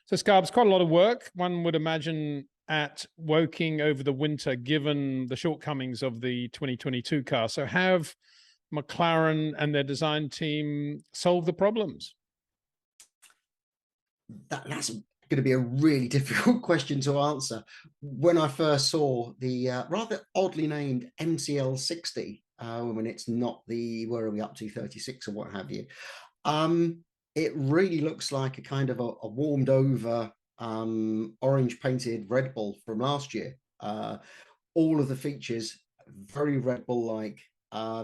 So Scarbs, quite a lot of work, one would imagine, at Woking over the winter, given the shortcomings of the 2022 car. So have McLaren and their design team solved the problems? That's going to be a really difficult question to answer. When I first saw the rather oddly named MCL60, when it's not the, where are we up to, 36 or what have you, it really looks like a kind of a warmed over orange painted Red Bull from last year. All of the features very Red Bull like,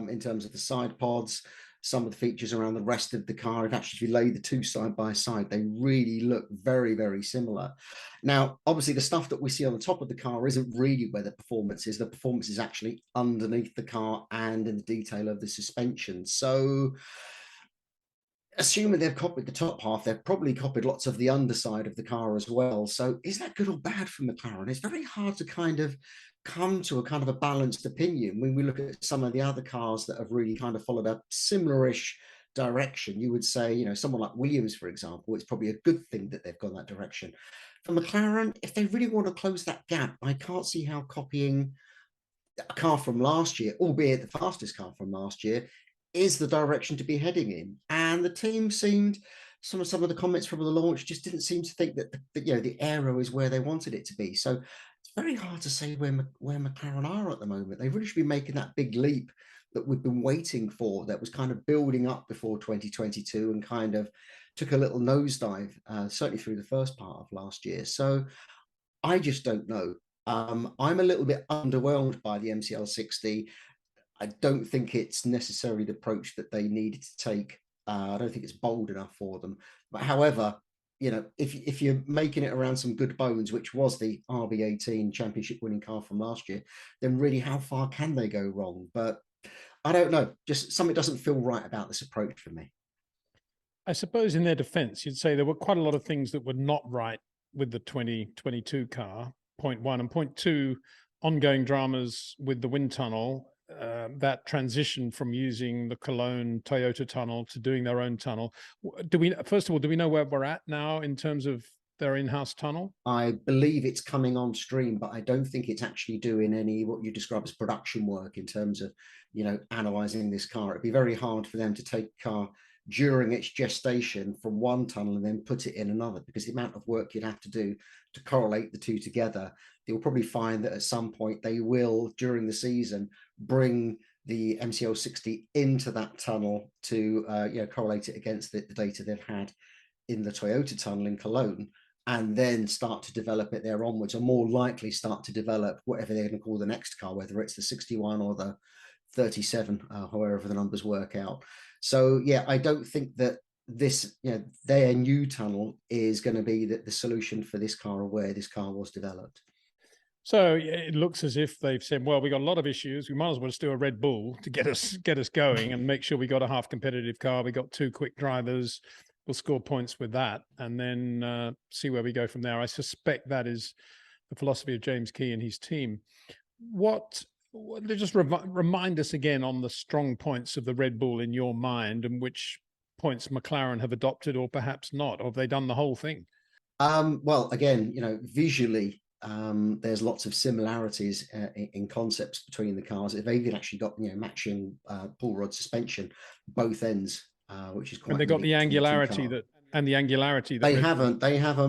in terms of the side pods. Some of the features around the rest of the car, if actually you lay the two side by side, they really look very, very similar. Now, obviously, the stuff that we see on the top of the car isn't really where the performance is. The performance is actually underneath the car and in the detail of the suspension. So, assuming they've copied the top half, they've probably copied lots of the underside of the car as well. So is that good or bad for McLaren? It's very hard to kind of come to a kind of a balanced opinion. When we look at some of the other cars that have really kind of followed a similar-ish direction, you would say, you know, someone like Williams, for example, it's probably a good thing that they've gone that direction. For McLaren, if they really want to close that gap, I can't see how copying a car from last year, albeit the fastest car from last year, is the direction to be heading in. And the team seemed, some of the comments from the launch just didn't seem to think that you know, the aero is where they wanted it to be. So it's very hard to say where McLaren are at the moment. They really should be making that big leap that we've been waiting for, that was kind of building up before 2022 and kind of took a little nosedive, certainly through the first part of last year. So I just don't know. I'm a little bit underwhelmed by the MCL60. I don't think it's necessarily the approach that they needed to take. I don't think it's bold enough for them. But however, you know, if you're making it around some good bones, which was the RB18 championship winning car from last year, then really how far can they go wrong? But I don't know. Just something doesn't feel right about this approach for me. I suppose in their defense, you'd say there were quite a lot of things that were not right with the 2022 car, point one. And point two, ongoing dramas with the wind tunnel, that transition from using the Cologne Toyota tunnel to doing their own tunnel. First of all, do we know where we're at now in terms of their in-house tunnel? I believe it's coming on stream, but I don't think it's actually doing any what you describe as production work in terms of, you know, analyzing this car. It'd be very hard for them to take a car during its gestation from one tunnel and then put it in another, because the amount of work you'd have to do to correlate the two together. You'll probably find that at some point they will, during the season, bring the MCL60 into that tunnel to you know, correlate it against the data they've had in the Toyota tunnel in Cologne, and then start to develop it there onwards, or more likely start to develop whatever they're going to call the next car, whether it's the 61 or the 37, however the numbers work out. So yeah, I don't think that this, you know, their new tunnel is going to be the solution for this car or where this car was developed. So it looks as if they've said, well, we got a lot of issues. We might as well just do a Red Bull to get us going and make sure we got a half competitive car. We got two quick drivers. We'll score points with that and then see where we go from there. I suspect that is the philosophy of James Key and his team. Just remind us again on the strong points of the Red Bull in your mind, and which points McLaren have adopted or perhaps not, or have they done the whole thing? Well, again, you know, visually, there's lots of similarities in concepts between the cars. They've even actually got, you know, matching pull rod suspension both ends, which is quite. And they got the angularity that. And the angularity that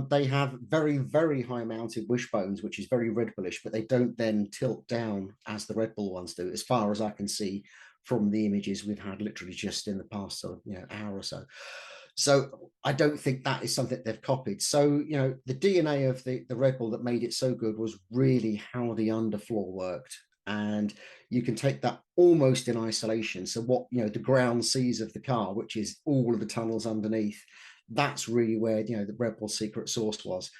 they have very, very high mounted wishbones, which is very Red Bullish, but they don't then tilt down as the Red Bull ones do, as far as I can see from the images we've had literally just in the past sort of, you know, hour or so. So I don't think that is something they've copied. So, you know, the DNA of the Red Bull that made it so good was really how the underfloor worked. And you can take that almost in isolation. So what, you know, the ground sees of the car, which is all of the tunnels underneath, that's really where, you know, the Red Bull secret sauce was.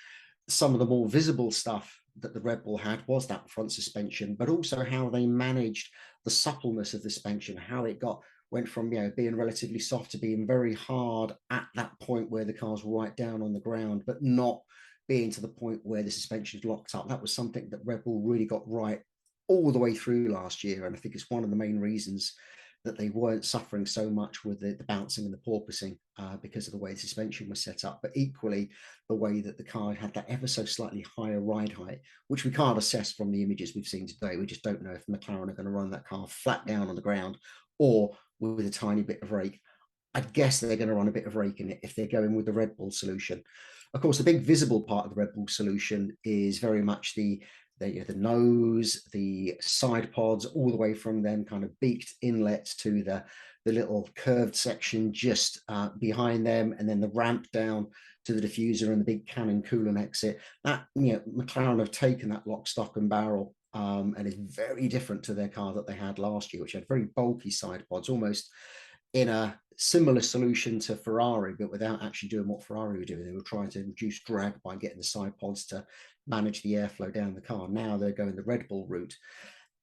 Some of the more visible stuff that the Red Bull had was that front suspension, but also how they managed the suppleness of the suspension, how it went from, you know, being relatively soft to being very hard at that point where the car's right down on the ground, but not being to the point where the suspension is locked up. That was something that Red Bull really got right all the way through last year, and I think it's one of the main reasons that they weren't suffering so much with the bouncing and the porpoising because of the way the suspension was set up, but equally the way that the car had that ever so slightly higher ride height, which we can't assess from the images we've seen today. We just don't know if McLaren are going to run that car flat down on the ground or with a tiny bit of rake. I'd guess they're going to run a bit of rake in it if they're going with the Red Bull solution. Of course, the big visible part of the Red Bull solution is very much the nose, the side pods, all the way from them kind of beaked inlets to the little curved section just behind them, and then the ramp down to the diffuser and the big cannon coolant exit. That, McLaren have taken that lock, stock and barrel, and it's very different to their car that they had last year, which had very bulky side pods, almost in a similar solution to Ferrari, but without actually doing what Ferrari were doing. They were trying to reduce drag by getting the side pods to manage the airflow down the car. Now they're going the Red Bull route.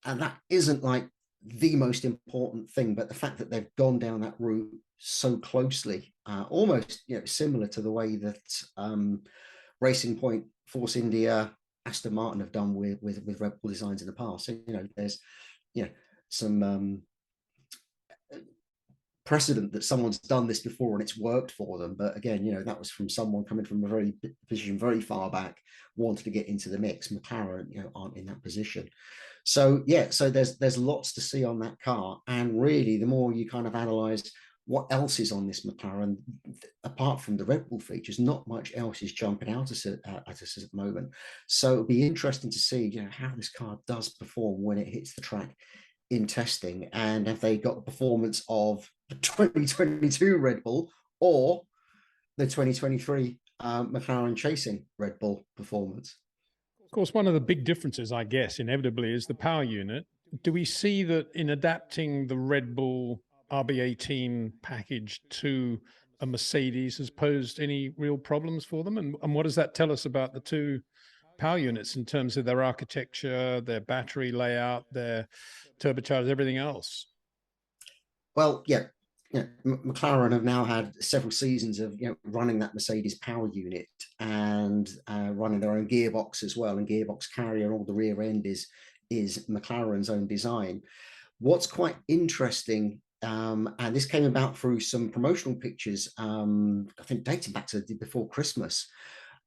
And that isn't like the most important thing, but the fact that they've gone down that route so closely, almost similar to the way that Racing Point, Force India, Aston Martin have done with Red Bull designs in the past. So, there's some precedent that someone's done this before and it's worked for them. But again, that was from someone coming from a position very far back, wanted to get into the mix. McLaren, aren't in that position. So so there's lots to see on that car. And really, the more you kind of analyze what else is on this McLaren, apart from the Red Bull features, not much else is jumping out at us at the moment. So it'll be interesting to see, how this car does perform when it hits the track in testing, and have they got the performance of the 2022 Red Bull or the 2023 McLaren chasing Red Bull performance. Of course, one of the big differences, I guess, inevitably is the power unit. Do we see that in adapting the Red Bull RB18 package to a Mercedes has posed any real problems for them? And what does that tell us about the two power units in terms of their architecture, their battery layout, their turbochargers, everything else? Well, McLaren have now had several seasons of running that Mercedes power unit and running their own gearbox as well, and gearbox carrier, all the rear end is McLaren's own design. What's quite interesting, and this came about through some promotional pictures, I think dating back to before Christmas.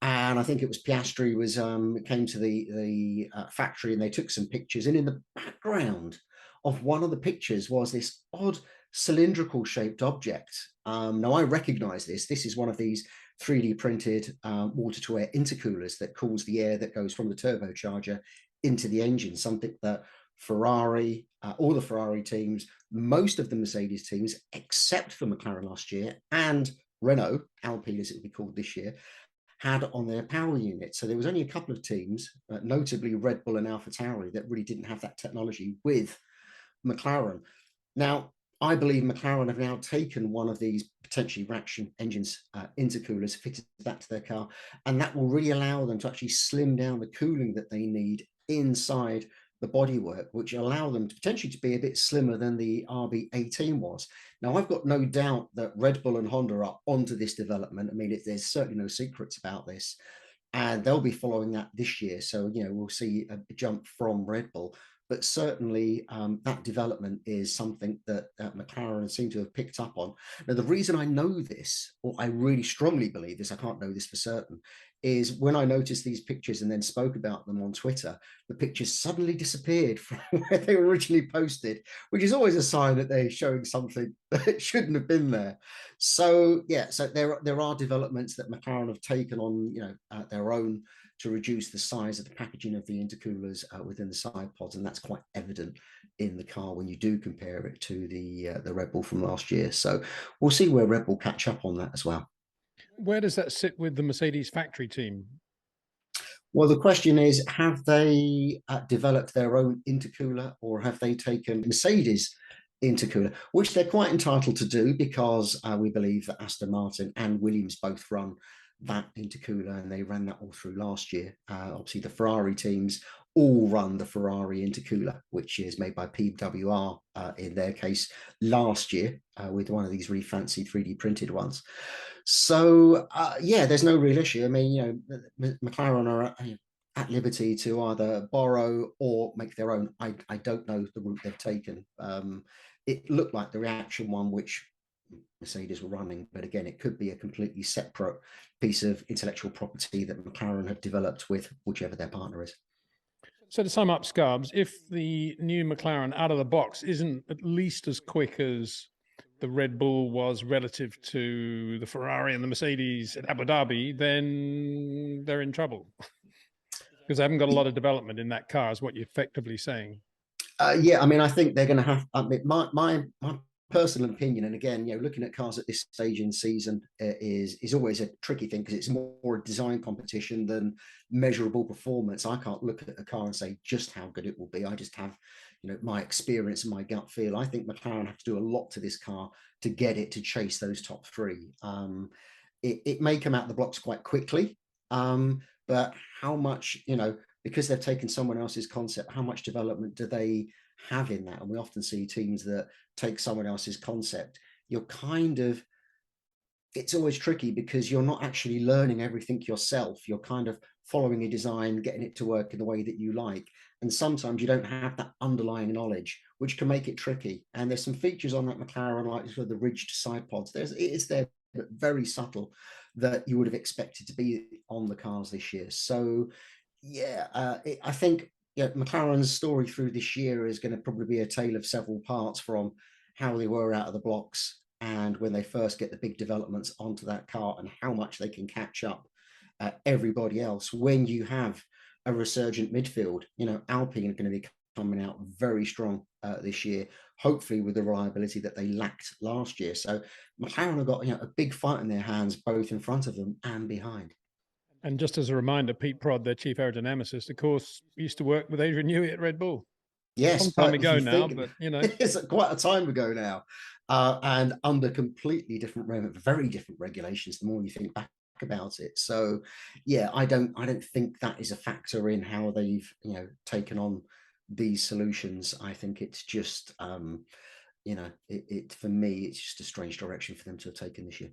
And I think it was Piastri came to the factory and they took some pictures. And in the background of one of the pictures was this odd cylindrical shaped object. Now I recognize this. This is one of these 3D printed water-to-air intercoolers that cools the air that goes from the turbocharger into the engine, something that Ferrari, all the Ferrari teams, most of the Mercedes teams, except for McLaren last year, and Renault, Alpine as it would be called this year, had on their power unit. So there was only a couple of teams, notably Red Bull and AlphaTauri, that really didn't have that technology with McLaren. Now, I believe McLaren have now taken one of these potentially reaction engines intercoolers, fitted that to their car, and that will really allow them to actually slim down the cooling that they need inside the bodywork, which allow them to potentially to be a bit slimmer than the RB18 was. Now, I've got no doubt that Red Bull and Honda are onto this development. I mean, there's certainly no secrets about this, and they'll be following that this year. So, we'll see a jump from Red Bull. But certainly that development is something that McLaren seem to have picked up on. Now, the reason I know this, or I really strongly believe this, I can't know this for certain, is when I noticed these pictures and then spoke about them on Twitter, the pictures suddenly disappeared from where they were originally posted, which is always a sign that they're showing something that shouldn't have been there. So, so there are developments that McLaren have taken on, their own, to reduce the size of the packaging of the intercoolers within the side pods, and that's quite evident in the car when you do compare it to the Red Bull from last year. So we'll see where Red Bull catch up on that as well. Where does that sit with the Mercedes factory team? Well, the question is, have they developed their own intercooler, or have they taken Mercedes intercooler, which they're quite entitled to do, because we believe that Aston Martin and Williams both run that intercooler, and they ran that all through last year. Obviously, the Ferrari teams all run the Ferrari intercooler, which is made by PWR in their case last year with one of these really fancy 3D printed ones. So there's no real issue. I mean, McLaren are at liberty to either borrow or make their own. I don't know the route they've taken. it looked like the reaction one, which Mercedes were running, but again, it could be a completely separate piece of intellectual property that McLaren have developed with whichever their partner is. So to sum up, Scarbs, if the new McLaren out of the box isn't at least as quick as the Red Bull was relative to the Ferrari and the Mercedes at Abu Dhabi, then they're in trouble because they haven't got a lot of development in that car, is what you're effectively saying. Yeah, I mean, I think they're going to have. I mean, my personal opinion, and again, looking at cars at this stage in season is always a tricky thing because it's more a design competition than measurable performance. I can't look at a car and say just how good it will be. I just have, my experience and my gut feel. I think McLaren have to do a lot to this car to get it to chase those top three. It may come out the blocks quite quickly, but how much, because they've taken someone else's concept, how much development do they have in that? And we often see teams that take someone else's concept. It's always tricky because you're not actually learning everything yourself. You're kind of following a design, getting it to work in the way that you like. And sometimes you don't have that underlying knowledge, which can make it tricky. And there's some features on that McLaren, like sort of the ridged side pods. It is there, but very subtle, that you would have expected to be on the cars this year. So yeah, I think McLaren's story through this year is going to probably be a tale of several parts, from how they were out of the blocks and when they first get the big developments onto that car, and how much they can catch up everybody else when you have a resurgent midfield. Alpine are going to be coming out very strong this year, hopefully with the reliability that they lacked last year. So McLaren have got a big fight in their hands, both in front of them and behind. And just as a reminder, Pete Prod, their chief aerodynamicist, of course, used to work with Adrian Newey at Red Bull. Yes, some time ago now, but it's quite a time ago now, and under completely different, very different regulations. The more you think back about it, so yeah, I don't think that is a factor in how they've taken on these solutions. I think it's just for me, it's just a strange direction for them to have taken this year.